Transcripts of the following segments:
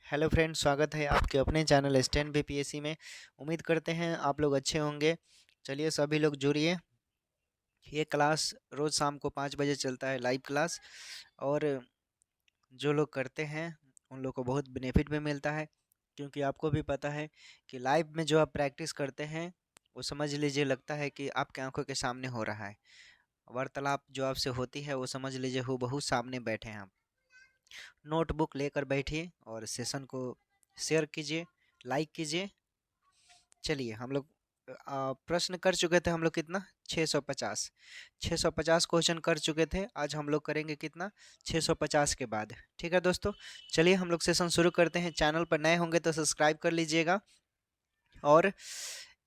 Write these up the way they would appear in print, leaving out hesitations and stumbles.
Hello friends, स्वागत है आपके अपने चैनल स्टैंड बीपीएससी में। उम्मीद करते हैं आप लोग अच्छे होंगे। चलिए सभी लोग जुड़िए। ये क्लास रोज़ शाम को 5 बजे चलता है, लाइव क्लास। और जो लोग करते हैं उन लोग को बहुत बेनिफिट भी मिलता है, क्योंकि आपको भी पता है कि लाइव में जो आप प्रैक्टिस करते हैं वो समझ लीजिए लगता है कि आपके आंखों के सामने हो रहा है। वार्तालाप जो आपसे होती है वो समझ लीजिए हूबहू सामने बैठे हैं आप। नोटबुक लेकर बैठिए और सेशन को शेयर कीजिए, लाइक कीजिए। चलिए हम लोग प्रश्न कर चुके थे। हम लोग कितना 650 650 क्वेश्चन कर चुके थे। आज हम लोग करेंगे कितना 650 के बाद। ठीक है दोस्तों, चलिए हम लोग सेशन शुरू करते हैं। चैनल पर नए होंगे तो सब्सक्राइब कर लीजिएगा, और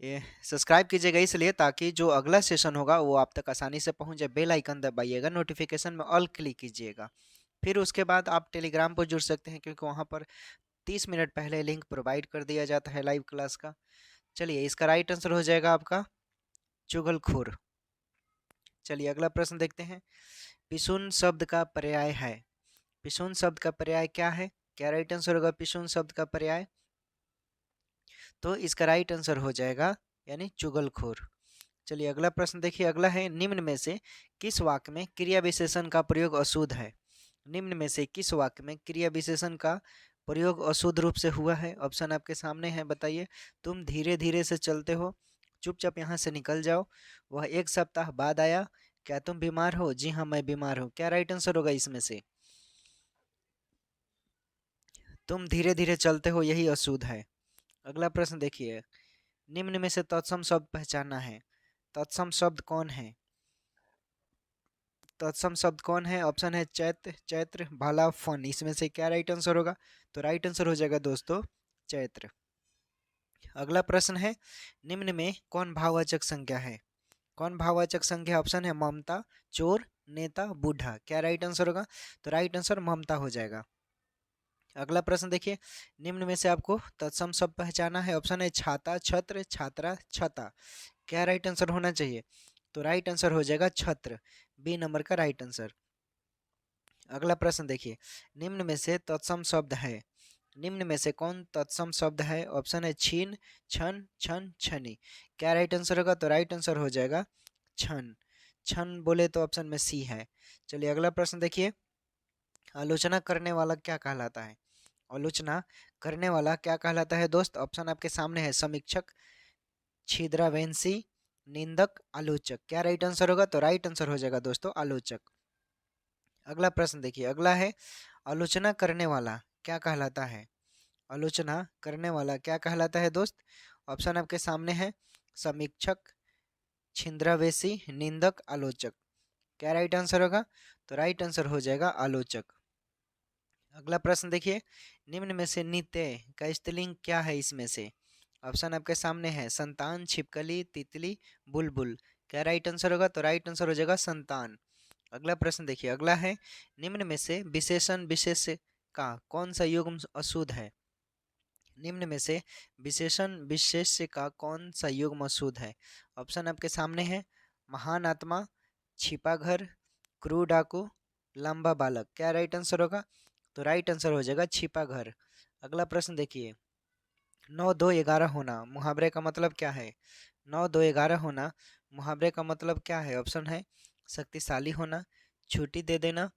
ये सब्सक्राइब कीजिएगा इसलिए ताकि जो अगला सेशन होगा वो आप तक आसानी से पहुंच जाए। बेल आइकन दबाइएगा, नोटिफिकेशन में ऑल क्लिक कीजिएगा। फिर उसके बाद आप टेलीग्राम पर जुड़ सकते हैं, क्योंकि वहाँ पर 30 मिनट पहले लिंक प्रोवाइड कर दिया जाता है लाइव क्लास का। चलिए इसका राइट आंसर हो जाएगा आपका चुगलखोर। चलिए अगला प्रश्न देखते हैं। पिशुन शब्द का पर्याय है। पिशुन शब्द का पर्याय क्या है? क्या राइट आंसर होगा पिशुन शब्द का पर्याय? तो इसका राइट आंसर हो जाएगा यानी चुगलखोर। चलिए अगला प्रश्न देखिए। अगला है, निम्न में से किस वाक्य में क्रिया विशेषण का प्रयोग अशुद्ध है? निम्न में से किस वाक्य में क्रिया विशेषण का प्रयोग अशुद्ध रूप से हुआ है? ऑप्शन आपके सामने है, बताइए। तुम धीरे धीरे से चलते हो, चुपचाप यहाँ से निकल जाओ, वह एक सप्ताह बाद आया, क्या तुम बीमार हो? जी हाँ मैं बीमार हूँ। क्या राइट आंसर होगा इसमें से? तुम धीरे धीरे चलते हो यही अशुद्ध है। अगला प्रश्न देखिए। निम्न में से तत्सम शब्द पहचानना है। तत्सम शब्द कौन है? तत्सम शब्द कौन है? ऑप्शन है चैत्र, चैत्र, भाला, फन। इसमें से क्या राइट आंसर होगा? तो राइट आंसर हो जाएगा दोस्तों चैत्र। अगला प्रश्न है, निम्न में कौन भाववाचक संज्ञा है? कौन भाववाचक संज्ञा? ऑप्शन है ममता, चोर, नेता, बूढ़ा। क्या राइट आंसर होगा? तो राइट आंसर ममता हो जाएगा। अगला प्रश्न देखिए। निम्न में से आपको तत्सम शब्द पहचाना है। ऑप्शन है छाता, छत्र, छात्रा, छता। क्या राइट आंसर होना चाहिए? तो राइट आंसर हो जाएगा छत्र, बी नंबर का राइट आंसर। अगला प्रश्न देखिए। निम्न में से तत्सम शब्द है। निम्न में से कौन तत्सम शब्द है? ऑप्शन है छीन, छन, छन, छनी। क्या राइट आंसर होगा? तो राइट आंसर हो जाएगा छन। छन बोले तो ऑप्शन में सी है। चलिए अगला प्रश्न देखिए। आलोचना करने वाला क्या कहलाता है? आलोचना करने वाला क्या कहलाता है दोस्त? ऑप्शन आपके सामने है, समीक्षक, छिद्रावैंसी, निंदक, आलोचक। क्या राइट आंसर होगा? तो राइट आंसर हो जाएगा दोस्तों आलोचक। अगला प्रश्न देखिए। अगला है, आलोचना करने वाला क्या कहलाता है? आलोचना करने वाला क्या कहलाता है दोस्त? ऑप्शन आपके सामने है, समीक्षक, छिंद्रावेशी, निंदक, आलोचक। क्या राइट आंसर होगा? तो राइट आंसर हो जाएगा आलोचक। अगला प्रश्न देखिए। निम्न में से नित्य का स्त्रीलिंग क्या है इसमें से? ऑप्शन आपके सामने है, संतान, छिपकली, तितली, बुलबुल। क्या राइट आंसर होगा? तो राइट आंसर हो जाएगा संतान। अगला प्रश्न देखिए। अगला है, निम्न में से विशेषण विशेष्य का कौन सा युग्म अशुद्ध है? निम्न में से विशेषण विशेष्य का कौन सा युग्म अशुद्ध है? ऑप्शन आपके सामने है, महान आत्मा, छिपा घर, क्रूर डाकू, लंबा बालक। क्या राइट आंसर होगा? तो राइट आंसर हो जाएगा छिपा घर। अगला प्रश्न देखिए। 9 2 11 होना मुहावरे का मतलब क्या है? 9 2 11 होना मुहावरे का मतलब क्या है? ऑप्शन है, शक्तिशाली होना, छुट्टी दे देना,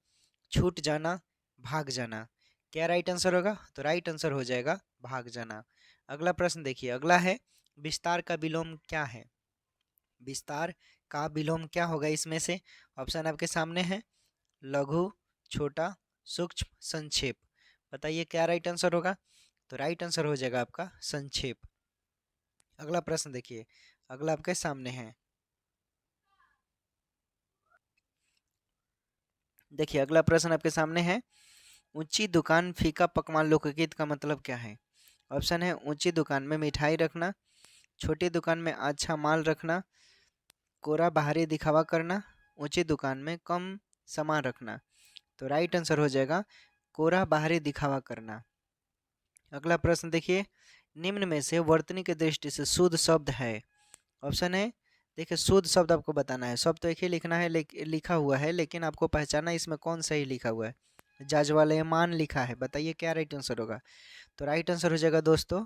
छूट जाना, भाग जाना। क्या राइट आंसर होगा? तो राइट आंसर हो जाएगा भाग जाना। अगला प्रश्न देखिए। अगला है, विस्तार का विलोम क्या है? विस्तार का विलोम क्या होगा इसमें से? ऑप्शन आपके सामने है, लघु, छोटा, सूक्ष्म, संक्षेप। बताइए क्या राइट आंसर होगा? तो राइट आंसर हो जाएगा आपका संक्षेप। अगला प्रश्न देखिए। अगला आपके सामने है, देखिए अगला प्रश्न आपके सामने है, ऊंची दुकान फीका पकवान लोकगीत का मतलब क्या है? ऑप्शन है, ऊंची दुकान में मिठाई रखना, छोटी दुकान में अच्छा माल रखना, कोरा बाहरी दिखावा करना, ऊंची दुकान में कम सामान रखना। तो राइट आंसर हो जाएगा कोरा बाहरी दिखावा करना। अगला प्रश्न देखिए। निम्न में से वर्तनी की दृष्टि से शुद्ध शब्द है? ऑप्शन है, देखिए शुद्ध शब्द आपको बताना है। शब्द तो एक ही लिखना है, लिखा हुआ है, लेकिन आपको पहचाना इसमें कौन सही लिखा हुआ है। जाज्वल्यमान लिखा है, बताइए क्या राइट आंसर होगा। तो राइट आंसर हो जाएगा दोस्तों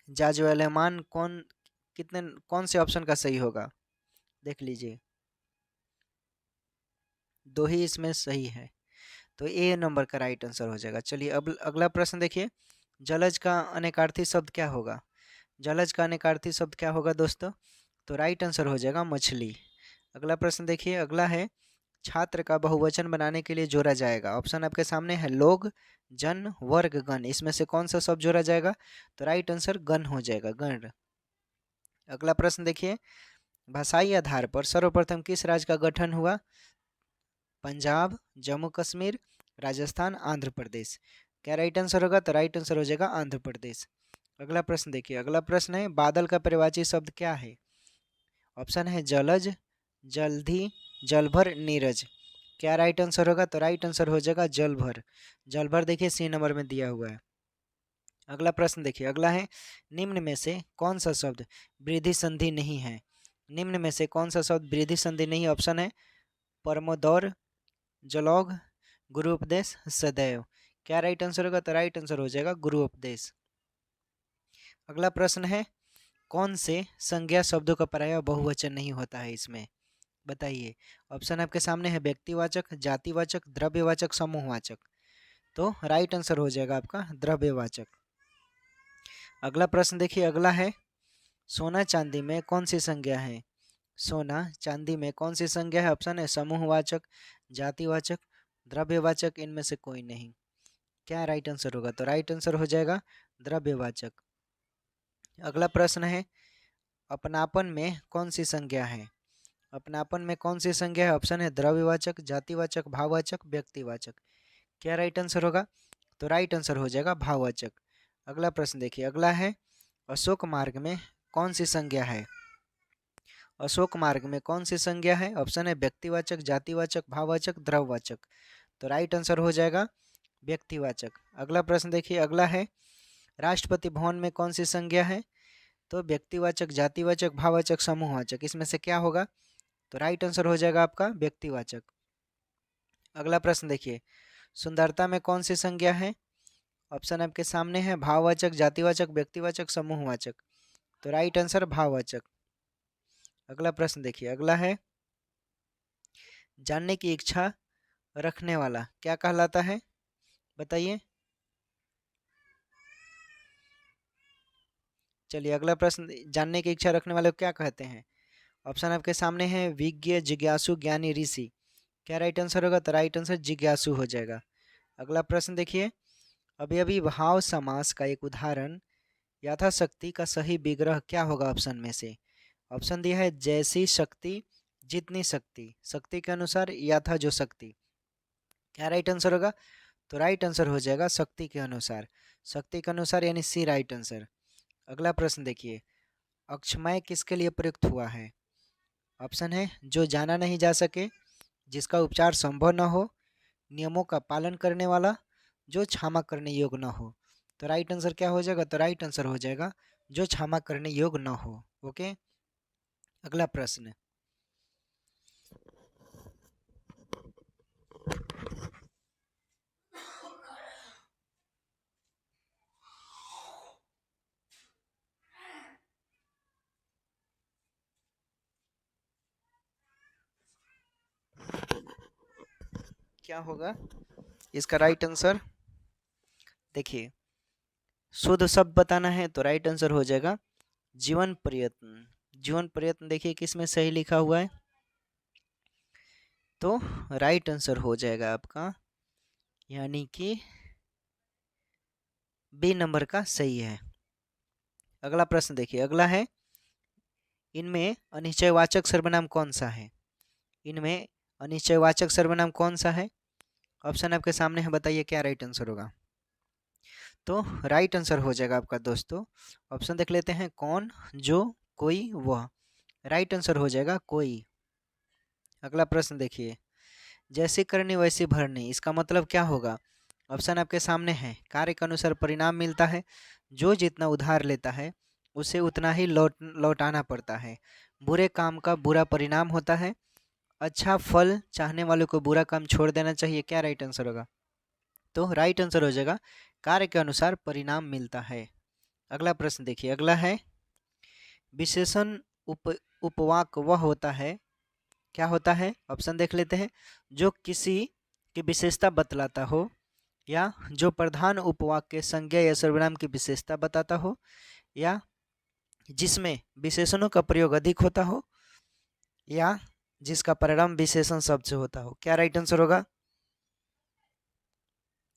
जाज्वल्यमान। कौन से ऑप्शन का सही होगा, देख लीजिए, दो ही इसमें सही है, तो ए नंबर का राइट आंसर हो जाएगा। चलिए अब अगला प्रश्न देखिए, जलज का अनेकार्थी शब्द क्या होगा। जलज का अनेकार्थी शब्द क्या होगा दोस्तों, तो राइट आंसर हो जाएगा मछली। अगला प्रश्न देखिए, अगला है छात्र का बहुवचन बनाने के लिए जोड़ा जाएगा। ऑप्शन आपके सामने है लोग, जन, वर्ग, गण। इसमें से कौन सा शब्द जोड़ा जाएगा, तो राइट आंसर गण हो जाएगा, गण। अगला प्रश्न देखिए, भाषाई आधार पर सर्वप्रथम किस राज्य का गठन हुआ। पंजाब, जम्मू कश्मीर, राजस्थान, आंध्र प्रदेश। क्या राइट आंसर होगा, तो राइट आंसर हो जाएगा आंध्र प्रदेश। अगला प्रश्न देखिए, अगला प्रश्न है बादल का पर्यायवाची शब्द क्या है। ऑप्शन है जलज, जल्दी, जलभर, नीरज। क्या राइट आंसर होगा, तो राइट आंसर हो जाएगा जलभर। जलभर देखिए सी नंबर में दिया हुआ है। अगला प्रश्न देखिए, अगला है निम्न में से कौन सा शब्द वृद्धि संधि नहीं है। निम्न में से कौन सा शब्द वृद्धि संधि नहीं है। ऑप्शन है परमोदौर, जलौघ, गुरु उपदेश, सदैव। क्या राइट आंसर होगा, तो राइट आंसर हो जाएगा गुरु उपदेश। अगला प्रश्न है कौन से संज्ञा शब्दों का प्रायः बहुवचन नहीं होता है इसमें, बताइए। ऑप्शन आपके सामने है व्यक्तिवाचक, जातिवाचक, द्रव्यवाचक, समूहवाचक। तो राइट आंसर हो जाएगा आपका द्रव्यवाचक। अगला प्रश्न देखिए, अगला है सोना चांदी में कौन सी संज्ञा है। सोना चांदी में कौन सी संज्ञा है। ऑप्शन है समूहवाचक, जातिवाचक, द्रव्यवाचक, इनमें से कोई नहीं। क्या राइट आंसर होगा, तो राइट आंसर हो जाएगा द्रव्यवाचक। अगला प्रश्न है अपनापन में कौन सी संज्ञा है। अपनापन में कौन सी संज्ञा है। ऑप्शन है द्रव्यवाचक, जातिवाचक, भाववाचक, व्यक्तिवाचक। क्या राइट आंसर होगा, तो राइट आंसर हो जाएगा भाववाचक। अगला प्रश्न देखिए, अगला है अशोक मार्ग में कौन सी संज्ञा है। अशोक मार्ग में कौन सी संज्ञा है। ऑप्शन है व्यक्तिवाचक, जातिवाचक, भाववाचक, द्रव्यवाचक। तो राइट आंसर हो जाएगा व्यक्तिवाचक। अगला प्रश्न देखिए, अगला है राष्ट्रपति भवन में कौन सी संज्ञा है। तो व्यक्तिवाचक, जातिवाचक, भाववाचक, समूहवाचक, इसमें से क्या होगा, तो राइट आंसर हो जाएगा आपका व्यक्तिवाचक। अगला प्रश्न देखिए, सुंदरता में कौन सी संज्ञा है। ऑप्शन आपके सामने है भाववाचक, जातिवाचक, व्यक्तिवाचक, समूहवाचक। तो राइट आंसर भाववाचक। अगला प्रश्न देखिए, अगला है जानने की इच्छा रखने वाला क्या कहलाता है, बताइए। चलिए अगला प्रश्न, जानने की इच्छा रखने वाले को क्या कहते हैं। ऑप्शन आपके सामने है विज्ञ, जिज्ञासु, ज्ञानी, ऋषि। क्या राइट आंसर होगा, तो राइट आंसर जिज्ञासु हो जाएगा। अगला प्रश्न देखिए, अभी अभी भाव समास का एक उदाहरण यथाशक्ति का सही विग्रह क्या होगा ऑप्शन में से। ऑप्शन दिया है जैसी शक्ति, जितनी शक्ति, शक्ति के अनुसार, यथा जो शक्ति। क्या राइट आंसर होगा, तो राइट आंसर हो जाएगा शक्ति के अनुसार। शक्ति के अनुसार यानी सी राइट आंसर। अगला प्रश्न देखिए, अक्षमय किसके लिए प्रयुक्त हुआ है। ऑप्शन है जो जाना नहीं जा सके, जिसका उपचार संभव न हो, नियमों का पालन करने वाला, जो क्षमा करने योग्य न हो। तो राइट आंसर क्या हो जाएगा, तो राइट आंसर हो जाएगा जो क्षमा करने योग्य न हो। ओके, अगला प्रश्न, क्या होगा इसका राइट आंसर। देखिए शुद्ध शब्द बताना है, तो राइट आंसर हो जाएगा जीवन प्रयत्न। जीवन प्रयत्न देखिए किस में सही लिखा हुआ है, तो राइट आंसर हो जाएगा आपका, यानी कि बी नंबर का सही है। अगला प्रश्न देखिए, अगला है इनमें अनिश्चयवाचक सर्वनाम कौन सा है। इनमें अनिश्चयवाचक सर्वनाम कौन सा है। ऑप्शन आपके सामने है, बताइए क्या राइट आंसर होगा। तो राइट आंसर हो जाएगा आपका दोस्तों, ऑप्शन देख लेते हैं, कौन, जो, कोई, वह। राइट आंसर हो जाएगा कोई। अगला प्रश्न देखिए, जैसी करनी वैसी भरनी, इसका मतलब क्या होगा। ऑप्शन आपके सामने है, कार्य के अनुसार परिणाम मिलता है, जो जितना उधार लेता है उसे उतना ही लौटाना पड़ता है, बुरे काम का बुरा परिणाम होता है, अच्छा फल चाहने वालों को बुरा काम छोड़ देना चाहिए। क्या राइट आंसर होगा, तो राइट आंसर हो जाएगा कार्य के अनुसार परिणाम मिलता है। अगला प्रश्न देखिए, अगला है विशेषण उपवाक वह होता है, क्या होता है? ऑप्शन देख लेते हैं। जो किसी की विशेषता बतलाता हो, या जो प्रधान उपवाक के संज्ञा या सर्वनाम की विशेषता बताता हो, या जिसमें विशेषणों का प्रयोग अधिक होता हो, या जिसका परिणाम विशेषण शब्द से होता हो। क्या राइट आंसर होगा?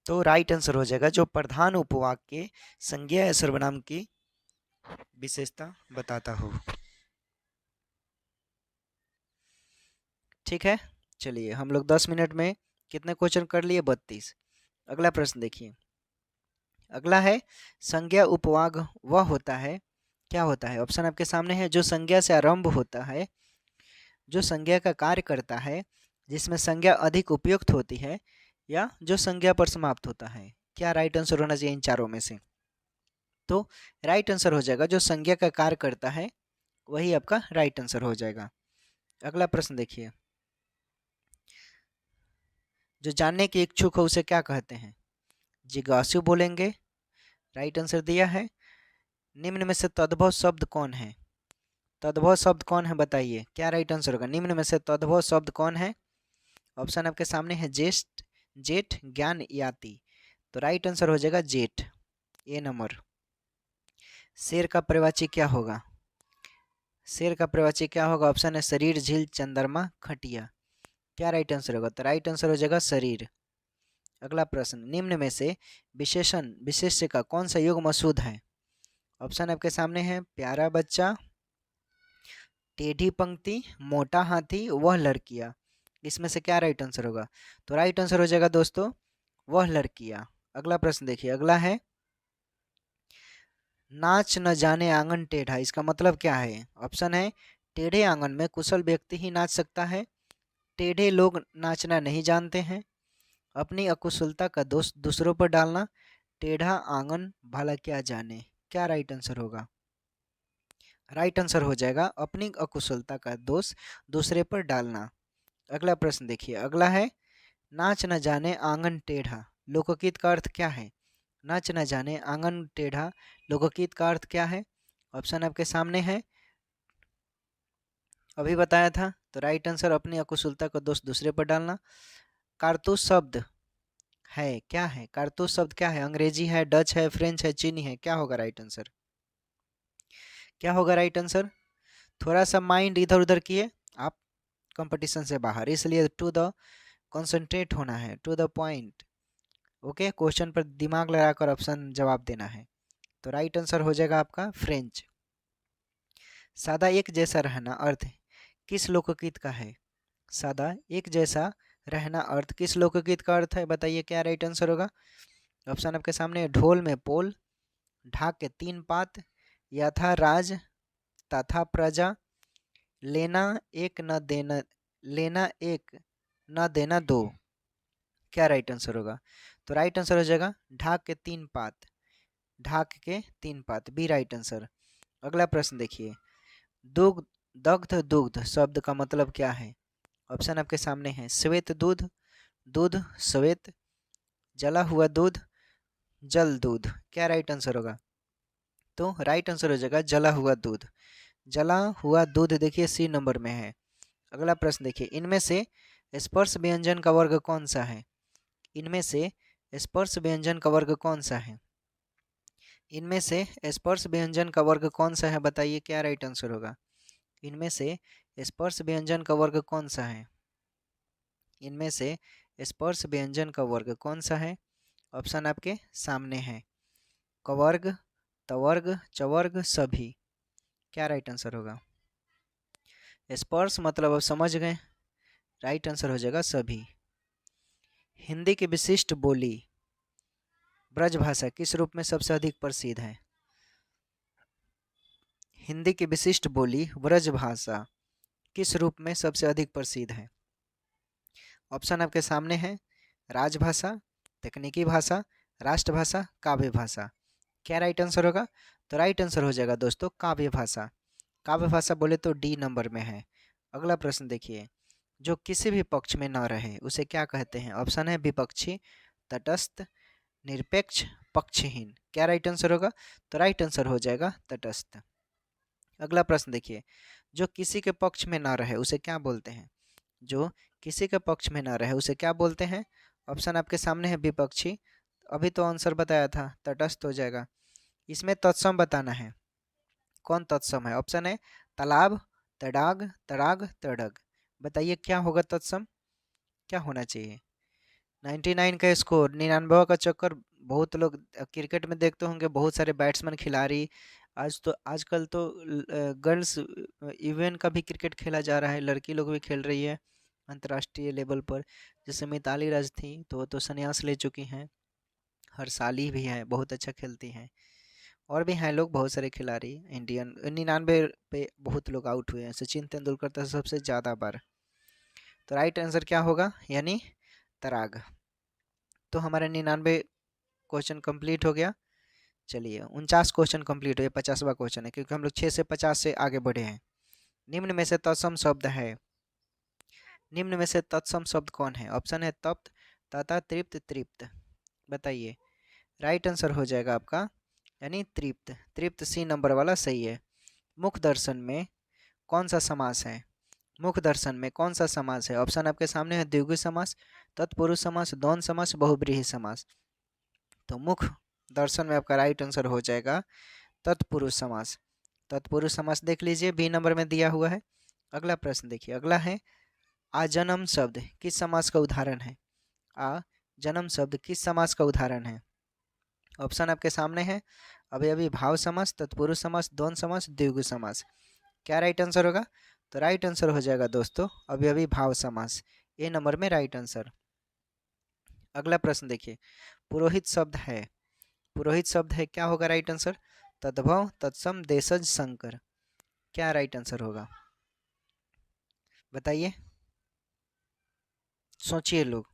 तो राइट आंसर हो जाएगा जो प्रधान उपवाक के संज्ञा या सर्वनाम की विशेषता बताता हो। ठीक है, चलिए हम लोग 10 मिनट में कितने क्वेश्चन कर लिए? 32। अगला प्रश्न देखिए, अगला है संज्ञा उपवाग वह होता है, क्या होता है? ऑप्शन आपके सामने है। जो संज्ञा से आरंभ होता है, जो संज्ञा का कार्य करता है, जिसमें संज्ञा अधिक उपयुक्त होती है, या जो संज्ञा पर समाप्त होता है। क्या राइट आंसर होना चाहिए इन चारों में से? तो राइट आंसर हो जाएगा जो संज्ञा का कार्य करता है, वही आपका राइट आंसर हो जाएगा। अगला प्रश्न देखिए, जो जानने की इच्छुक हो उसे क्या कहते हैं? जिज्ञासु बोलेंगे। राइट आंसर दिया है। निम्न में से तद्भव शब्द कौन है? तद्भव शब्द कौन है बताइए, क्या राइट आंसर होगा? निम्न में से तद्भव शब्द कौन है? ऑप्शन आपके सामने है। ज्येष्ठ, जेठ, ज्ञान, याति। तो राइट आंसर हो जाएगा जेठ, ए नंबर। शेर का प्रवाची क्या होगा? शेर का प्रवाची क्या होगा? ऑप्शन है शरीर, झील, चंद्रमा, खटिया। क्या राइट आंसर होगा? तो राइट आंसर हो जाएगा शरीर। अगला प्रश्न, निम्न में से विशेषण विशेष्य का कौन सा युग्म शुद्ध है? ऑप्शन आपके सामने है। प्यारा बच्चा, टेढ़ी पंक्ति, मोटा हाथी, वह लड़कियां। इसमें से क्या राइट आंसर होगा? तो राइट आंसर हो जाएगा दोस्तों वह लड़कियां। अगला प्रश्न देखिए, अगला है नाच न जाने आंगन टेढ़ा, इसका मतलब क्या है? ऑप्शन है टेढ़े आंगन में कुशल व्यक्ति ही नाच सकता है, टेढ़े लोग नाचना नहीं जानते हैं, अपनी अकुशलता का दोष दूसरों पर डालना, टेढ़ा आंगन भला क्या जाने। क्या राइट आंसर होगा? राइट आंसर हो जाएगा अपनी अकुशलता का दोष दूसरे पर डालना। अगला प्रश्न देखिए, अगला है नाच न जाने आंगन टेढ़ा, लोकगीत का अर्थ क्या है? नाच न जाने आंगन टेढ़ा, लोकगीत का अर्थ क्या है? ऑप्शन आपके सामने है, अभी बताया था। तो राइट आंसर अपनी अकुशलता का दोष दूसरे पर डालना। कारतूस शब्द है, क्या है? कारतूस शब्द क्या है? अंग्रेजी है, डच है, फ्रेंच है, चीनी है। क्या होगा राइट आंसर? क्या होगा राइट आंसर? थोड़ा सा माइंड इधर उधर किए आप, कंपटीशन से बाहर, इसलिए टू द कॉन्सेंट्रेट होना है, to the point. Okay, question पर दिमाग लगाकर ऑप्शन जवाब देना है। तो राइट आंसर हो जाएगा आपका फ्रेंच। सादा एक जैसा रहना अर्थ किस लोकगीत का है? सादा एक जैसा रहना अर्थ किस लोकगीत का अर्थ है? बताइए क्या राइट आंसर होगा? ऑप्शन आपके सामने है। ढोल में पोल, ढाक के तीन पात, यथा राज तथा प्रजा, लेना एक न देना, लेना एक न देना दो। क्या राइट आंसर होगा? तो राइट आंसर हो जाएगा ढाक के तीन पात, ढाक के तीन पात, बी राइट आंसर। अगला प्रश्न देखिए, दुग्ध, दग्ध, दुग्ध शब्द का मतलब क्या है? ऑप्शन आपके सामने है। श्वेत दूध, दूध श्वेत, जला हुआ दूध, जल दूध। क्या राइट आंसर होगा? तो राइट आंसर हो जाएगा जला हुआ दूध। जला हुआ दूध देखिए सी नंबर में है। अगला प्रश्न देखिए, इनमें से स्पर्श व्यंजन का वर्ग कौन सा है? इनमें से स्पर्श व्यंजन का वर्ग कौन सा है? इनमें से स्पर्श व्यंजन का वर्ग कौन सा है? बताइए क्या राइट आंसर होगा? इनमें से स्पर्श व्यंजन का वर्ग कौन सा है? इनमें से स्पर्श व्यंजन का वर्ग कौन सा है? ऑप्शन आपके सामने है। कवर्ग, तवर्ग, चवर्ग, सभी। क्या राइट आंसर होगा? स्पर्श मतलब अब समझ गए, राइट आंसर हो जाएगा सभी। हिंदी की विशिष्ट बोली ब्रजभाषा किस रूप में सबसे अधिक प्रसिद्ध है? हिंदी की विशिष्ट बोली ब्रजभाषा किस रूप में सबसे अधिक प्रसिद्ध है? ऑप्शन आपके सामने है। राजभाषा, तकनीकी भाषा, राष्ट्रभाषा, काव्य भाषा। क्या राइट आंसर होगा? तो राइट आंसर हो जाएगा दोस्तों काव्य भाषा। काव्य भाषा बोले तो डी नंबर में है। अगला प्रश्न देखिए, जो किसी भी पक्ष में न रहे उसे क्या कहते हैं? ऑप्शन है विपक्षी, तटस्थ, निरपेक्ष, पक्षहीन। क्या राइट आंसर होगा? तो राइट आंसर हो जाएगा तटस्थ। अगला प्रश्न देखिए, जो किसी के पक्ष में ना रहे उसे क्या बोलते हैं? जो किसी के पक्ष में ना रहे उसे क्या बोलते हैं? ऑप्शन आपके सामने है, विपक्षी। अभी तो आंसर बताया था, तटस्थ हो जाएगा। इसमें तत्सम बताना है, कौन तत्सम है? ऑप्शन है तालाब, तड़ाग, तड़ाग, तड़ग। बताइए क्या होगा तत्सम, क्या होना चाहिए? 99 का स्कोर, 99 का चक्कर। बहुत लोग क्रिकेट में देखते होंगे, बहुत सारे बैट्समैन खिलाड़ी। आजकल तो गर्ल्स इवेंट का भी क्रिकेट खेला जा रहा है, लड़की लोग भी खेल रही है अंतर्राष्ट्रीय लेवल पर। जैसे मिताली राज थी तो वो तो संन्यास ले चुकी हैं। हर्षाली भी है, बहुत अच्छा खेलती हैं। और भी हैं लोग, बहुत सारे खिलाड़ी इंडियन। 99 पे बहुत लोग आउट हुए हैं, सचिन तेंदुलकर तो सबसे ज़्यादा बार। तो राइट आंसर क्या होगा? यानी तराग। तो हमारा 99 क्वेश्चन कंप्लीट हो गया। चलिए 49 क्वेश्चन कंप्लीट हो गया, 50वां क्वेश्चन है, क्योंकि हम लोग 6 से 50 से आगे बढ़े हैं। निम्न में से तत्सम शब्द है, निम्न में से तत्सम शब्द कौन है? ऑप्शन है तप्त, तथा, तृप्त, तृप्त। बताइए, राइट आंसर हो जाएगा आपका यानी तृप्त। तृप्त सी नंबर वाला सही है। मुख दर्शन में कौन सा समास है? मुख दर्शन में कौन सा समास है? ऑप्शन आपके सामने है, द्विगु समास, तत्पुरुष समास, द्वंद्व समास, बहुब्रीहि समास। तो मुख दर्शन में आपका राइट आंसर हो जाएगा तत्पुरुष समास। तत्पुरुष समास देख लीजिए, बी नंबर में दिया हुआ है। अगला प्रश्न देखिए, अगला है आजन्म शब्द किस समास का उदाहरण है? आ जन्म शब्द किस समास का उदाहरण है? ऑप्शन आपके सामने है, अभी अभी भाव समास, तत्पुरुष समास, द्वंद्व समास, द्विगु समास। क्या राइट आंसर होगा? तो राइट आंसर हो जाएगा दोस्तों अभी अभी भाव समास, ए नंबर में राइट आंसर। अगला प्रश्न देखिए, पुरोहित शब्द है, पुरोहित शब्द है, क्या होगा राइट आंसर? तद्भव, तत्सम, देशज, संकर। क्या राइट आंसर होगा? बताइए, सोचिए लोग।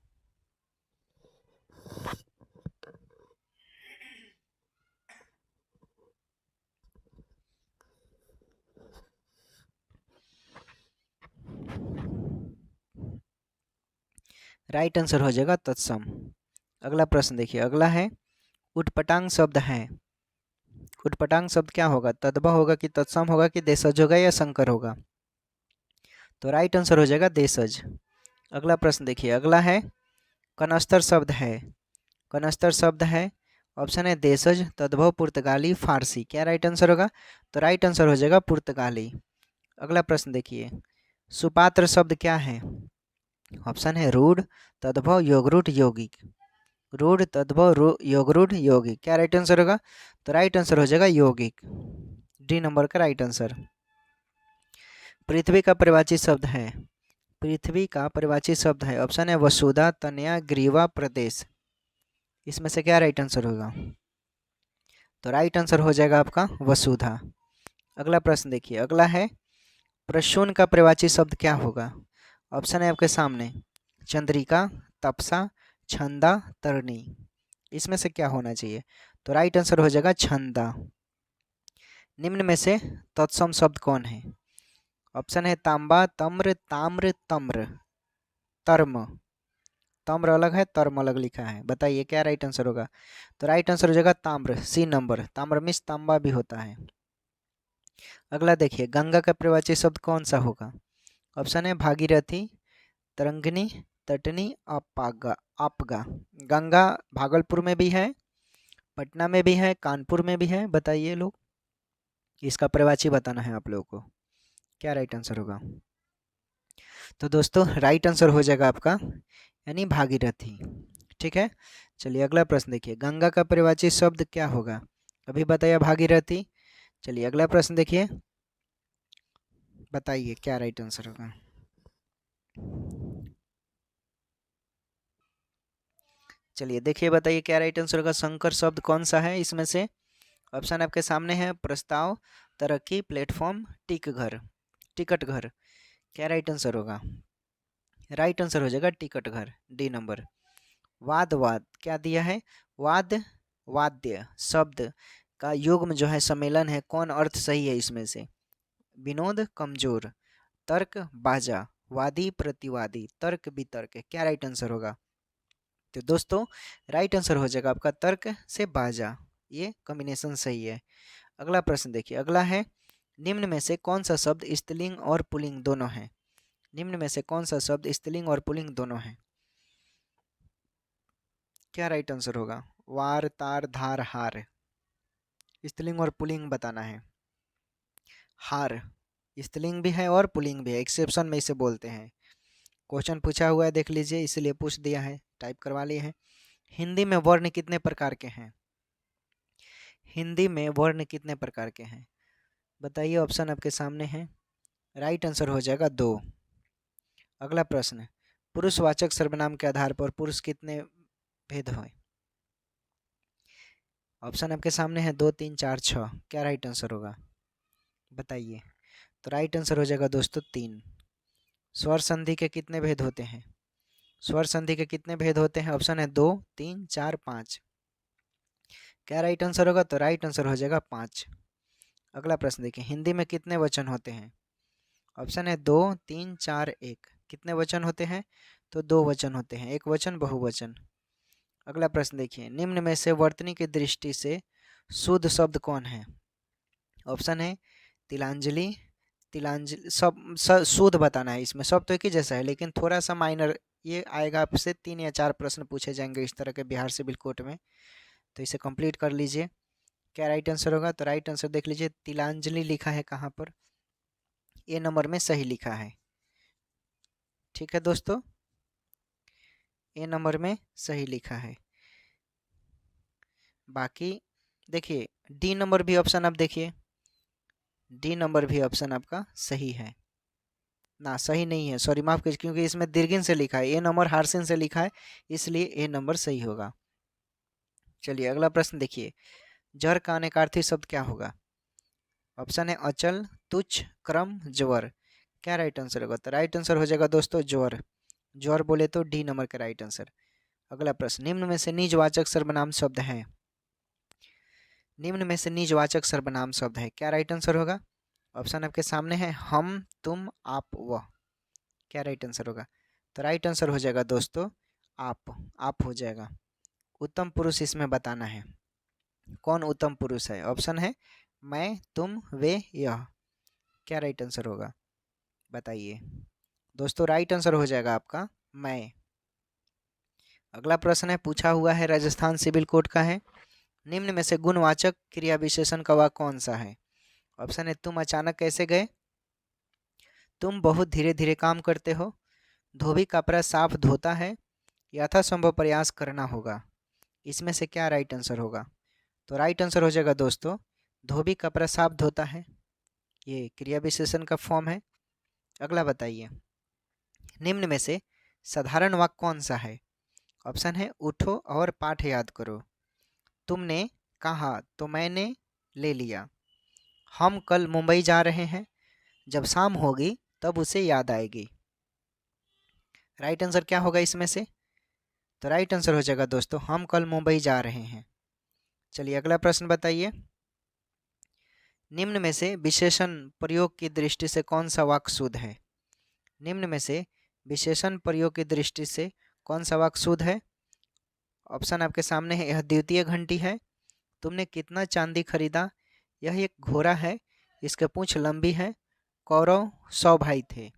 राइट आंसर हो जाएगा तत्सम। अगला प्रश्न देखिए, अगला है उटपटांग शब्द है, उटपटांग शब्द क्या होगा? तद्भव होगा कि तत्सम होगा कि देशज होगा या संकर होगा? तो राइट आंसर हो जाएगा देशज। अगला प्रश्न देखिए, अगला है कनस्तर शब्द है, कनस्तर शब्द है, ऑप्शन है देशज, तद्भव, पुर्तगाली, फारसी। क्या राइट आंसर होगा? तो राइट आंसर हो जाएगा पुर्तगाली। अगला प्रश्न देखिए, सुपात्र शब्द क्या है? ऑप्शन है रूढ़, तद्भव, योगरूढ़, यौगिक। रूढ़, तद्भव, योगरूढ़, यौगिक। क्या राइट आंसर होगा? तो राइट आंसर हो जाएगा यौगिक, डी नंबर का राइट आंसर। पृथ्वी का परिवाची शब्द है, पृथ्वी का परिवाची शब्द है, ऑप्शन है वसुधा, तनया, ग्रीवा, प्रदेश। इसमें से क्या राइट आंसर होगा? तो राइट आंसर हो जाएगा आपका वसुधा। अगला प्रश्न देखिए, अगला है प्रसून का परिवाची शब्द क्या होगा? ऑप्शन है आपके सामने, चंद्रिका, तपसा, छंदा, तरणी। इसमें से क्या होना चाहिए? तो राइट आंसर हो जाएगा छंदा। निम्न में से तत्सम शब्द कौन है? ऑप्शन है तांबा, तम्र, ताम्र, तम्र, तर्म। तम्र अलग है, तर्म अलग लिखा है। बताइए क्या राइट आंसर होगा? तो राइट आंसर हो जाएगा ताम्र, सी नंबर। ताम्र मिस तांबा भी होता है। अगला देखिए, गंगा का परिवाची शब्द कौन सा होगा? ऑप्शन है भागीरथी, तरंगिणी, तटनी, अपागा, आपगा। गंगा भागलपुर में भी है, पटना में भी है, कानपुर में भी है। बताइए लोग, इसका परिवाची बताना है आप लोगों को। क्या राइट आंसर होगा? तो दोस्तों राइट आंसर हो जाएगा आपका यानी भागीरथी। ठीक है, चलिए अगला प्रश्न देखिए, गंगा का परिवाची शब्द क्या होगा? अभी बताइए भागीरथी। चलिए अगला प्रश्न देखिए, बताइए क्या राइट आंसर होगा? चलिए देखिए, बताइए क्या राइट आंसर होगा? संकर शब्द कौन सा है इसमें से? ऑप्शन आपके सामने है, प्रस्ताव, तरक्की, प्लेटफॉर्म, टिक घर, टिकट घर। क्या राइट आंसर होगा? राइट आंसर हो जाएगा टिकट घर, डी नंबर। वाद, वाद क्या दिया है? वाद, वाद्य शब्द का युग्म जो है, सम्मेलन है, कौन अर्थ सही है इसमें से? विनोद, कमजोर, तर्क, बाजा, वादी, प्रतिवादी, तर्क, वितर्क। क्या राइट आंसर होगा? तो दोस्तों राइट आंसर हो जाएगा आपका तर्क से बाजा, ये कॉम्बिनेशन सही है। अगला प्रश्न देखिए, अगला है निम्न में से कौन सा शब्द स्त्रीलिंग और पुल्लिंग दोनों है? निम्न में से कौन सा शब्द स्त्रीलिंग और पुल्लिंग दोनों है? क्या राइट आंसर होगा? वार, तार, धार, हार। स्त्रीलिंग और पुल्लिंग बताना है। हार स्त्रीलिंग भी है और पुल्लिंग भी है, एक्सेप्शन में इसे बोलते हैं। क्वेश्चन पूछा हुआ है, देख लीजिए, इसलिए पूछ दिया है, टाइप करवा लिए हैं। हिंदी में वर्ण कितने प्रकार के हैं? हिंदी में वर्ण कितने प्रकार के हैं? बताइए, ऑप्शन आपके सामने है। राइट आंसर हो जाएगा 2। अगला प्रश्न, पुरुषवाचक सर्वनाम के आधार पर पुरुष कितने भेद हुए? ऑप्शन आपके सामने है 2, 3, 4, 6। क्या राइट आंसर होगा? बताइए। तो राइट आंसर हो जाएगा दोस्तों 3। स्वर संधि के कितने भेद होते हैं? स्वर संधि के कितने भेद होते हैं? ऑप्शन है 2, 3, 4, 5। क्या राइट आंसर होगा? तो राइट आंसर हो जाएगा 5। अगला प्रश्न देखिए, हिंदी में कितने वचन होते हैं? ऑप्शन है 2, 3, 4, 1। कितने वचन होते हैं? तो 2 वचन होते हैं, एक वचन बहुवचन। अगला प्रश्न देखिए, निम्न में से वर्तनी की दृष्टि से शुद्ध शब्द कौन है? ऑप्शन है तिलांजलि, तिलांजलि, सब शुद्ध बताना है इसमें। सब तो एक ही जैसा है, लेकिन थोड़ा सा माइनर ये आएगा, आपसे 3 या 4 प्रश्न पूछे जाएंगे इस तरह के बिहार सिविल कोर्ट में, तो इसे कंप्लीट कर लीजिए। क्या राइट आंसर होगा? तो राइट आंसर देख लीजिए, तिलांजलि लिखा है कहाँ पर? ए नंबर में सही लिखा है। ठीक है दोस्तों, ए नंबर में सही लिखा है। बाकी देखिए डी नंबर भी ऑप्शन आप देखिए, डी नंबर भी ऑप्शन आपका सही है ना, सही नहीं है, सॉरी माफ कीजिए, क्योंकि इसमें दीर्घिन से लिखा है, ए नंबर हारसिन से लिखा है, इसलिए ए नंबर सही होगा। चलिए अगला प्रश्न देखिए, जर का अनेकार्थी शब्द क्या होगा? ऑप्शन है अचल, तुच्छ, क्रम, ज्वर। क्या राइट आंसर होगा? तो राइट आंसर हो जाएगा दोस्तों ज्वर। ज्वर बोले तो डी नंबर का राइट आंसर। अगला प्रश्न, निम्न में से निजवाचक सर्वनाम शब्द है? निम्न में से निजवाचक सर्वनाम शब्द है, क्या राइट आंसर होगा? ऑप्शन आपके सामने है हम, तुम, आप, वह। क्या राइट आंसर होगा? तो राइट आंसर हो जाएगा दोस्तों आप हो जाएगा। उत्तम पुरुष इसमें बताना है, कौन उत्तम पुरुष है? ऑप्शन है मैं, तुम, वे, यह। क्या राइट आंसर होगा? बताइए दोस्तों, राइट आंसर हो जाएगा आपका मैं। अगला प्रश्न है, पूछा हुआ है, राजस्थान सिविल कोड का है। निम्न में से गुणवाचक क्रिया विशेषण का वाक्य कौन सा है? ऑप्शन है तुम अचानक कैसे गए, तुम बहुत धीरे धीरे काम करते हो, धोबी कपड़ा साफ धोता है, यथासंभव प्रयास करना होगा। इसमें से क्या राइट आंसर होगा? तो राइट आंसर हो जाएगा दोस्तों धोबी कपड़ा साफ धोता है, ये क्रिया विशेषण का फॉर्म है। अगला बताइए, निम्न में से साधारण वाक्य कौन सा है? ऑप्शन है उठो और पाठ याद करो, तुमने कहा तो मैंने ले लिया, हम कल मुंबई जा रहे हैं, जब शाम होगी तब उसे याद आएगी। राइट आंसर क्या होगा इसमें से? तो राइट आंसर हो जाएगा दोस्तों हम कल मुंबई जा रहे हैं। चलिए अगला प्रश्न बताइए, निम्न में से विशेषण प्रयोग की दृष्टि से कौन सा वाक्य शुद्ध है? निम्न में से विशेषण प्रयोग की दृष्टि से कौन सा वाक्य शुद्ध है? ऑप्शन आपके सामने है, यह द्वितीय घंटी है, तुमने कितना चांदी खरीदा, यह एक घोड़ा है, इसके पूंछ लंबी है, कौरव 100 भाई थे।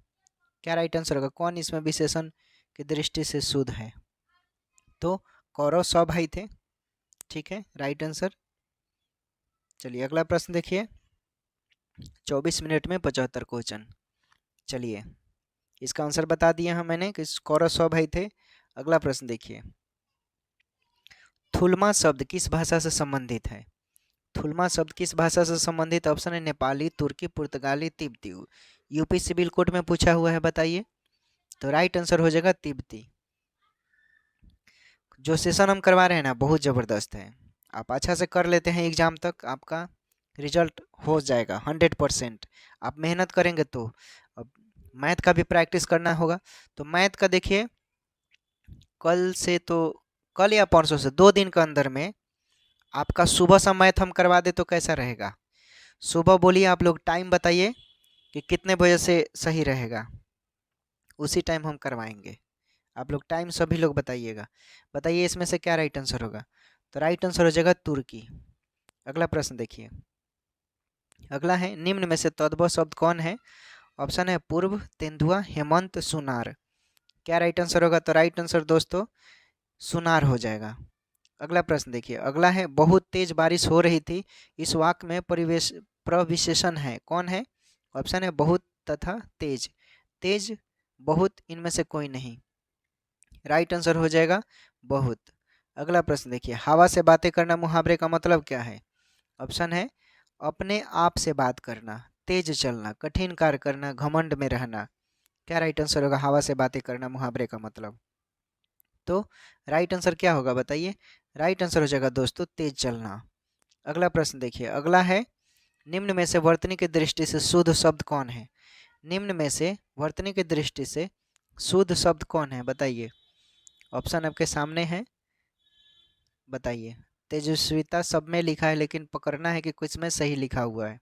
क्या राइट आंसर होगा? कौन इसमें विशेषण की दृष्टि से शुद्ध है? तो कौरव 100 भाई थे। ठीक है, राइट आंसर। चलिए अगला प्रश्न देखिए, 24 मिनट में 75 क्वेश्चन। चलिए इसका आंसर बता दिया है मैंने कि कौरव 100 भाई थे। अगला प्रश्न देखिए, थुलमा शब्द किस भाषा से संबंधित है? थुलमा शब्द किस भाषा से संबंधित? ऑप्शन है नेपाली, तुर्की, पुर्तगाली, तिब्बती। यूपी सिविल कोड में पूछा हुआ है, बताइए। तो राइट आंसर हो जाएगा तिब्बती। जो सेशन हम करवा रहे हैं ना बहुत ज़बरदस्त है, आप अच्छा से कर लेते हैं एग्जाम तक आपका रिजल्ट हो जाएगा 100%। आप मेहनत करेंगे तो। अब मैथ का भी प्रैक्टिस करना होगा, तो मैथ का देखिए कल से, तो कल या परसों से 2 दिन के अंदर में आपका सुबह सा मैथ हम करवा दे तो कैसा रहेगा? सुबह बोलिए, आप लोग टाइम बताइए कि कितने बजे से सही रहेगा, उसी टाइम हम करवाएंगे। आप लोग टाइम सभी लोग बताइएगा। बताइए इसमें से क्या राइट आंसर होगा। तो राइट आंसर हो जाएगा तुर्की। अगला प्रश्न देखिए, अगला है निम्न में से तद्भव शब्द कौन है। ऑप्शन है पूर्व, तेंदुआ, हेमंत, सुनार। क्या राइट आंसर होगा। तो राइट आंसर दोस्तों सुनार हो जाएगा। अगला प्रश्न देखिए, अगला है बहुत तेज बारिश हो रही थी, इस वाक्य में परिवेश प्रविशेषण है, कौन है। ऑप्शन है बहुत तथा तेज। तेज, बहुत, इनमें से कोई नहीं। राइट आंसर हो जाएगा बहुत। अगला प्रश्न देखिए, हवा से बातें करना मुहावरे का मतलब क्या है। ऑप्शन है अपने आप से बात करना, तेज चलना, कठिन कार्य करना, घमंड में रहना। क्या राइट आंसर होगा हवा से बातें करना मुहावरे का मतलब। तो राइट आंसर क्या होगा बताइए। राइट आंसर हो जाएगा दोस्तों तेज चलना। अगला प्रश्न देखिए, अगला है निम्न में से वर्तनी की दृष्टि से शुद्ध शब्द कौन है। निम्न में से वर्तनी की दृष्टि से शुद्ध शब्द कौन है बताइए। ऑप्शन आपके सामने है, बताइए। तेजस्विता सब में लिखा है, लेकिन पकड़ना है कि कुछ में सही लिखा हुआ है।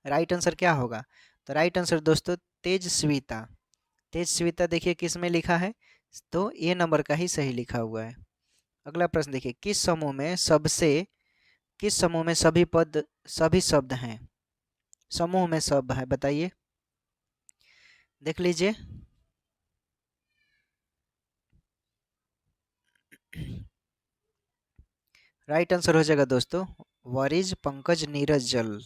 राइट आंसर क्या होगा। तो राइट आंसर दोस्तों तेजस्विता। तेजस्विता देखिए किस में लिखा है, तो ए नंबर का ही सही लिखा हुआ है। अगला प्रश्न देखिए, किस समूह में सभी पद सभी शब्द हैं। समूह में सब है, बताइए, देख लीजिए। राइट आंसर हो जाएगा दोस्तों वरिज, पंकज, नीरज, जल।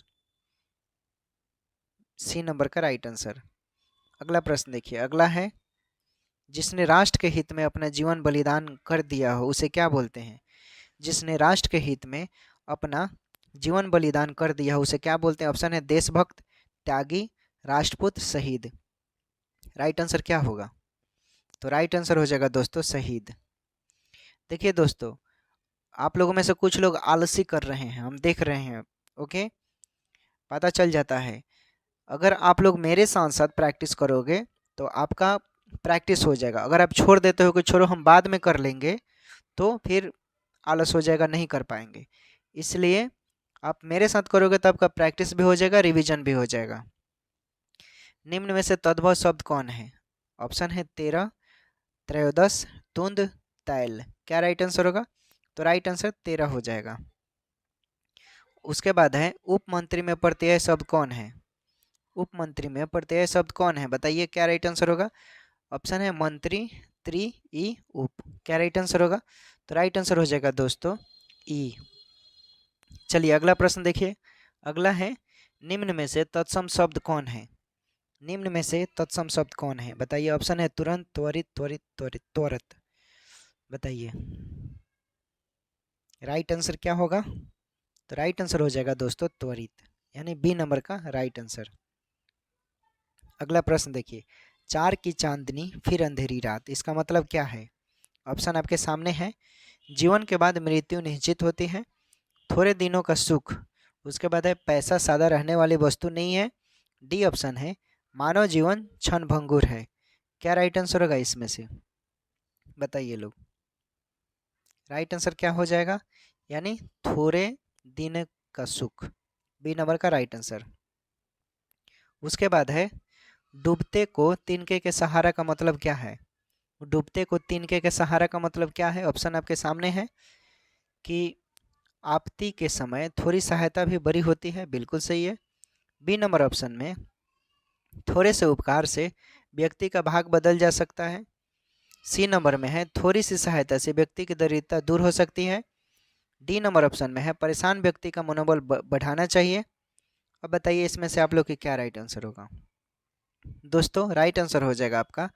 सी नंबर का राइट आंसर। अगला प्रश्न देखिए, अगला है जिसने राष्ट्र के हित में अपना जीवन बलिदान कर दिया हो उसे क्या बोलते हैं। जिसने राष्ट्र के हित में अपना जीवन बलिदान कर दिया हो उसे क्या बोलते हैं। ऑप्शन है देशभक्त, त्यागी, राष्ट्रपुत, शहीद। राइट आंसर क्या होगा। तो राइट आंसर हो जाएगा दोस्तों शहीद। देखिए दोस्तों, आप लोगों में से कुछ लोग आलसी कर रहे हैं, हम देख रहे हैं। ओके, पता चल जाता है। अगर आप लोग मेरे साथ साथ प्रैक्टिस करोगे तो आपका प्रैक्टिस हो जाएगा। अगर आप छोड़ देते हो कि छोड़ो हम बाद में कर लेंगे, तो फिर आलस हो जाएगा, नहीं कर पाएंगे। इसलिए आप मेरे साथ करोगे तो आपका प्रैक्टिस भी हो जाएगा, रिवीजन भी हो जाएगा। निम्न में से तद्भव शब्द कौन है। ऑप्शन है 13, त्रयोदश, तुंद, तैल। क्या राइट आंसर होगा। तो राइट आंसर 13 हो जाएगा। उसके बाद है उप मंत्री में प्रत्यय शब्द कौन है। उप मंत्री में प्रत्यय शब्द कौन है बताइए। क्या राइट आंसर होगा। ऑप्शन है मंत्री, त्रि, ई, उप। क्या राइट आंसर होगा। तो राइट आंसर हो जाएगा दोस्तों ई। चलिए अगला प्रश्न देखिए, अगला है निम्न में से तत्सम शब्द कौन है। निम्न में से तत्सम शब्द कौन है बताइए। ऑप्शन है तुरंत, त्वरित, त्वरित, त्वरित, त्वरत। बताइए राइट आंसर क्या होगा। तो राइट आंसर हो जाएगा दोस्तों त्वरित, यानी बी नंबर का राइट आंसर। अगला प्रश्न देखिए, चार की चांदनी फिर अंधेरी रात, इसका मतलब क्या है। ऑप्शन आपके सामने है, जीवन के बाद मृत्यु निश्चित होती है, थोड़े दिनों का सुख, उसके बाद है पैसा सादा रहने वाली वस्तु नहीं है, डी ऑप्शन है मानव जीवन क्षण भंगुर है। क्या राइट आंसर होगा इसमें से, बताइए लोग। राइट आंसर क्या हो जाएगा, यानी थोड़े दिन का सुख, बी नंबर का राइट आंसर। उसके बाद है डूबते को तिनके के सहारा का मतलब क्या है। डूबते को तिनके के सहारा का मतलब क्या है। ऑप्शन आपके सामने है कि आपत्ति के समय थोड़ी सहायता भी बड़ी होती है, बिल्कुल सही है। बी नंबर ऑप्शन में थोड़े से उपकार से व्यक्ति का भाग बदल जा सकता है। सी नंबर में है थोड़ी सी सहायता से व्यक्ति की दरिद्रता दूर हो सकती है। डी नंबर ऑप्शन में है परेशान व्यक्ति का मनोबल बढ़ाना चाहिए। अब बताइए इसमें से आप लोग की क्या राइट आंसर होगा। दोस्तों राइट आंसर हो जाएगा आपका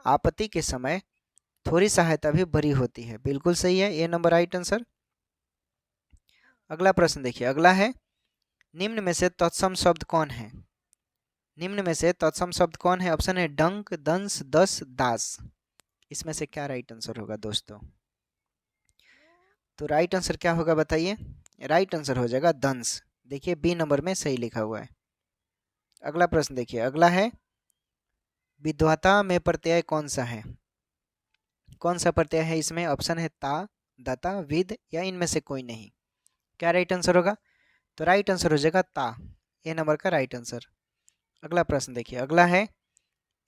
आपत्ति के समय थोड़ी सहायता भी बड़ी होती है, बिल्कुल सही है, ए नंबर राइट आंसर। अगला प्रश्न देखिए, अगला है निम्न में से तत्सम शब्द कौन है। निम्न में से तत्सम शब्द कौन है। ऑप्शन है डंक, दंश, दस, दास। इसमें से क्या राइट आंसर होगा दोस्तों। तो राइट आंसर क्या होगा बताइए। राइट आंसर हो जाएगा दंश, देखिए बी नंबर में सही लिखा हुआ है। अगला प्रश्न देखिए, अगला है विद्वता में प्रत्यय कौन सा है। कौन सा प्रत्यय है इसमें। ऑप्शन है ता, दता, विद या इनमें से कोई नहीं। क्या राइट आंसर होगा। तो राइट आंसर हो जाएगा ता, ए नंबर का राइट आंसर। अगला प्रश्न देखिए, अगला है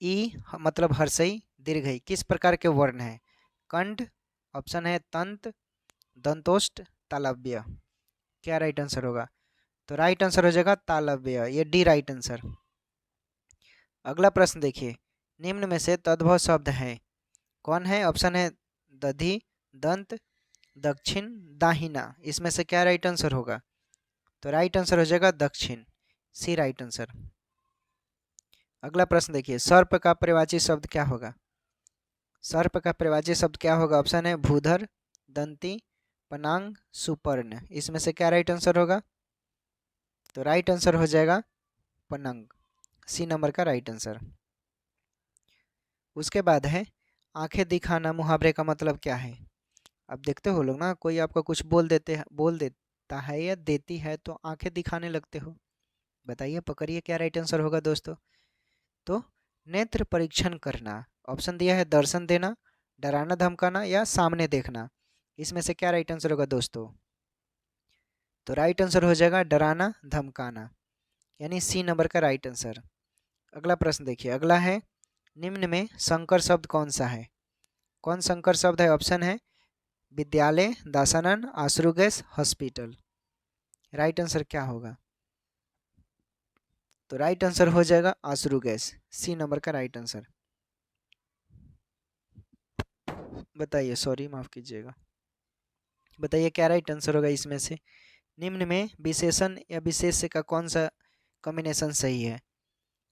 ई मतलब हर्षई, दीर्घई किस प्रकार के वर्ण हैं? कंठ, ऑप्शन है तंत, दंतोष्ठ, तालव्य। क्या राइट आंसर होगा? तो राइट आंसर हो जाएगा तालव्य, ये डी राइट आंसर। अगला प्रश्न देखिए, निम्न में से तद्भव शब्द है, कौन है? ऑप्शन है दधि, दंत, दक्षिण, दाहिना। इसमें से क्या राइट आंसर होगा? तो राइट आंसर हो जाएगा दक्षिण, सी राइट आंसर। अगला प्रश्न देखिए, सर्प का प्रवाची शब्द क्या होगा? सर्प का प्रवाची शब्द क्या होगा? ऑप्शन है भूधर, दंती, पनांग, सुपर्ण। इसमें से क्या राइट आंसर होगा? तो राइट आंसर हो जाएगा पनंग, सी नंबर का राइट आंसर। उसके बाद है आंखें दिखाना मुहावरे का मतलब क्या है? अब देखते हो लोग ना, कोई आपका कुछ बोल देता है या देती है तो आंखें दिखाने लगते हो। बताइए, पकड़िए, क्या राइट आंसर होगा दोस्तों? तो नेत्र परीक्षण करना। ऑप्शन दिया है दर्शन देना, डराना धमकाना या सामने देखना। इसमें से क्या राइट आंसर होगा दोस्तों? तो राइट आंसर हो जाएगा डराना धमकाना, यानी सी नंबर का राइट आंसर। अगला प्रश्न देखिए, अगला है निम्न में संकर शब्द कौन सा है? कौन संकर शब्द है? ऑप्शन है विद्यालय, दासानन, आश्रु गैस, हॉस्पिटल। राइट आंसर क्या होगा? तो राइट आंसर हो जाएगा आश्रु गैस, सी नंबर का राइट आंसर। बताइए, सॉरी माफ कीजिएगा, बताइए क्या राइट आंसर होगा इसमें से? निम्न में विशेषण या विशेष्य का कौन सा कॉम्बिनेशन सही है?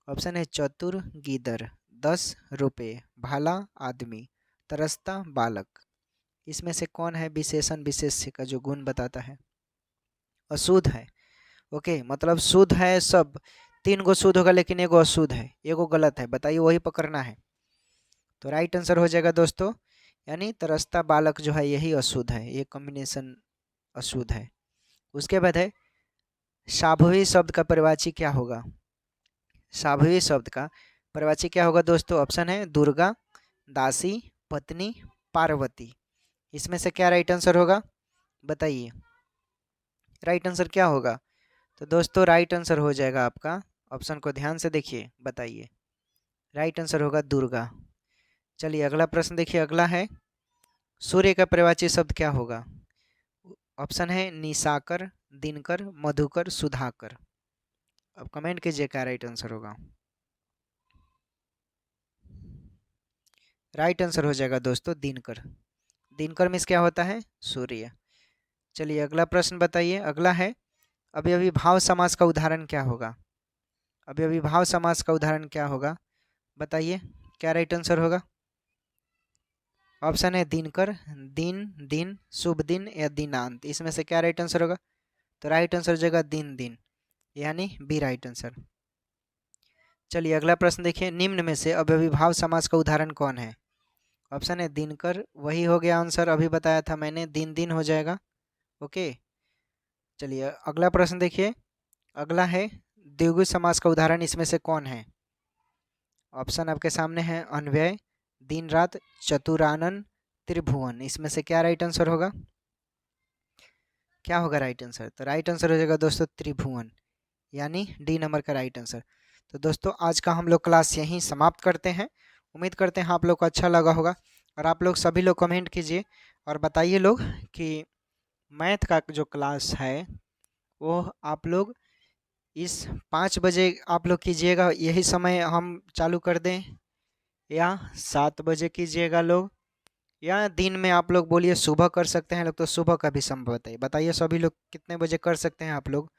ऑप्शन है चतुर गीदड़, 10 रुपये, भाला आदमी, तरसता बालक। इसमें से कौन है विशेषण विशेष्य का जो गुण बताता है? अशुद्ध है। ओके, मतलब शुद्ध है सब, 3 गो शुद्ध होगा लेकिन एगो अशुद्ध है, एगो गलत है। बताइए, वही पकड़ना है। तो राइट आंसर हो जाएगा दोस्तों, यानी तरसता बालक जो है यही अशुद्ध है, ये कॉम्बिनेशन अशुद्ध है। उसके बाद है शाभवी शब्द का परिवाची क्या होगा? शाभवी शब्द का परिवाची क्या होगा दोस्तों? ऑप्शन है दुर्गा, दासी, पत्नी, पार्वती। इसमें से क्या राइट आंसर होगा? बताइए, राइट आंसर क्या होगा? तो दोस्तों राइट आंसर हो जाएगा आपका, ऑप्शन को ध्यान से देखिए, बताइए, राइट आंसर होगा दुर्गा। चलिए अगला प्रश्न देखिए, अगला है सूर्य का परिवाची शब्द क्या होगा? ऑप्शन है निशाकर, दिनकर, मधुकर, सुधाकर। अब कमेंट कीजिए क्या राइट आंसर होगा। राइट आंसर हो जाएगा दोस्तों दिनकर। दिनकर मीन्स क्या होता है? सूर्य। चलिए अगला प्रश्न बताइए, अगला है अव्ययीभाव समास का उदाहरण क्या होगा? अव्ययीभाव समास का उदाहरण क्या होगा? बताइए, क्या राइट आंसर होगा? ऑप्शन है दिनकर, दिन, दिन, शुभ दिन या दिनांत। इसमें से क्या राइट आंसर होगा? तो राइट आंसर हो जाएगा दिन, दिन, यानी बी राइट आंसर। चलिए अगला प्रश्न देखिए, निम्न में से अव्ययीभाव समास का उदाहरण कौन है? ऑप्शन है दिनकर, वही हो गया आंसर, अभी बताया था मैंने, दिन, दिन हो जाएगा। ओके, चलिए अगला प्रश्न देखिए, अगला है द्विगु समास का उदाहरण इसमें से कौन है? ऑप्शन आपके सामने है अन्वय, दिन रात, चतुरानन, त्रिभुवन। इसमें से क्या राइट आंसर होगा? क्या होगा राइट आंसर? तो राइट आंसर हो जाएगा दोस्तों त्रिभुवन, यानी डी नंबर का राइट आंसर। तो दोस्तों आज का हम लोग क्लास यहीं समाप्त करते हैं। उम्मीद करते हैं आप लोग को अच्छा लगा होगा, और आप लोग सभी लोग कमेंट कीजिए और बताइए लोग कि मैथ का जो क्लास है वो आप लोग इस 5 बजे आप लोग कीजिएगा, यही समय हम चालू कर दें, या 7 बजे कीजिएगा लोग, या दिन में आप लोग बोलिए सुबह कर सकते हैं लोग तो सुबह का भी संभव है। बताइए सभी लोग कितने बजे कर सकते हैं आप लोग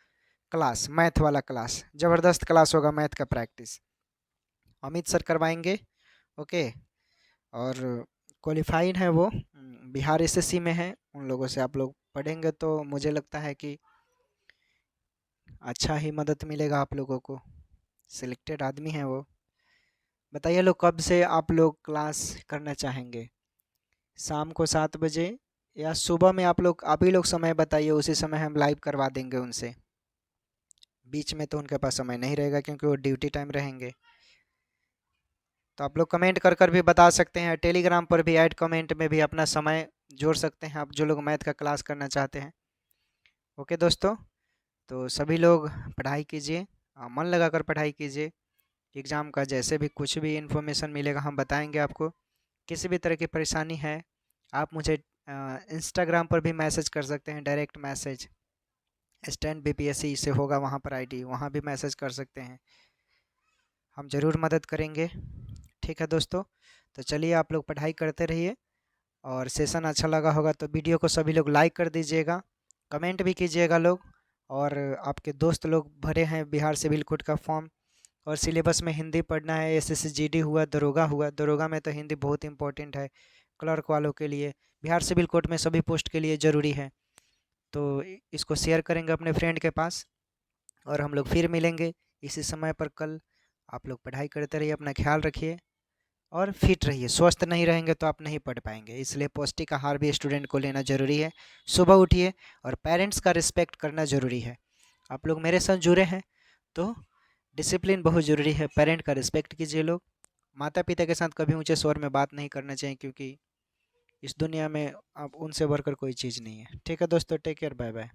क्लास, मैथ वाला क्लास? ज़बरदस्त क्लास होगा मैथ का प्रैक्टिस, अमित सर करवाएंगे। ओके, और क्वालिफाइड है वो, बिहार एसएससी में है, उन लोगों से आप लोग पढ़ेंगे तो मुझे लगता है कि अच्छा ही मदद मिलेगा आप लोगों को, सिलेक्टेड आदमी है वो। बताइए लोग कब से आप लोग क्लास करना चाहेंगे? शाम को 7 बजे या सुबह में? आप ही लोग समय बताइए, उसी समय हम लाइव करवा देंगे उनसे। बीच में तो उनके पास समय नहीं रहेगा क्योंकि वो ड्यूटी टाइम रहेंगे। तो आप लोग कमेंट कर कर भी बता सकते हैं, टेलीग्राम पर भी ऐड कमेंट में भी अपना समय जोड़ सकते हैं आप जो लोग मैथ का क्लास करना चाहते हैं। ओके दोस्तों, तो सभी लोग पढ़ाई कीजिए, मन लगाकर पढ़ाई कीजिए। एग्ज़ाम का जैसे भी कुछ भी इन्फॉर्मेशन मिलेगा हम बताएंगे आपको। किसी भी तरह की परेशानी है, आप मुझे इंस्टाग्राम पर भी मैसेज कर सकते हैं, डायरेक्ट मैसेज स्टैंड बीपीएससी से होगा वहाँ पर आईडी, वहाँ भी मैसेज कर सकते हैं, हम ज़रूर मदद करेंगे। ठीक है दोस्तों, तो चलिए आप लोग पढ़ाई करते रहिए, और सेशन अच्छा लगा होगा तो वीडियो को सभी लोग लाइक कर दीजिएगा, कमेंट भी कीजिएगा लोग। और आपके दोस्त लोग भरे हैं बिहार सिविल कोड का फॉर्म, और सिलेबस में हिंदी पढ़ना है, एसएससी जीडी हुआ, दरोगा हुआ, दरोगा में तो हिंदी बहुत इंपॉर्टेंट है, क्लर्क वालों के लिए, बिहार सिविल कोड में सभी पोस्ट के लिए ज़रूरी है। तो इसको शेयर करेंगे अपने फ्रेंड के पास, और हम लोग फिर मिलेंगे इसी समय पर कल। आप लोग पढ़ाई करते रहिए, अपना ख्याल रखिए और फिट रहिए। स्वस्थ नहीं रहेंगे तो आप नहीं पढ़ पाएंगे, इसलिए पौष्टिक आहार भी स्टूडेंट को लेना ज़रूरी है। सुबह उठिए, और पेरेंट्स का रिस्पेक्ट करना ज़रूरी है। आप लोग मेरे साथ जुड़े हैं तो डिसिप्लिन बहुत ज़रूरी है, पेरेंट का रिस्पेक्ट कीजिए लोग। माता पिता के साथ कभी ऊंचे स्वर में बात नहीं करना चाहिए, क्योंकि इस दुनिया में अब उनसे बढ़कर कोई चीज़ नहीं है। ठीक है दोस्तों, टेक केयर, बाय बाय।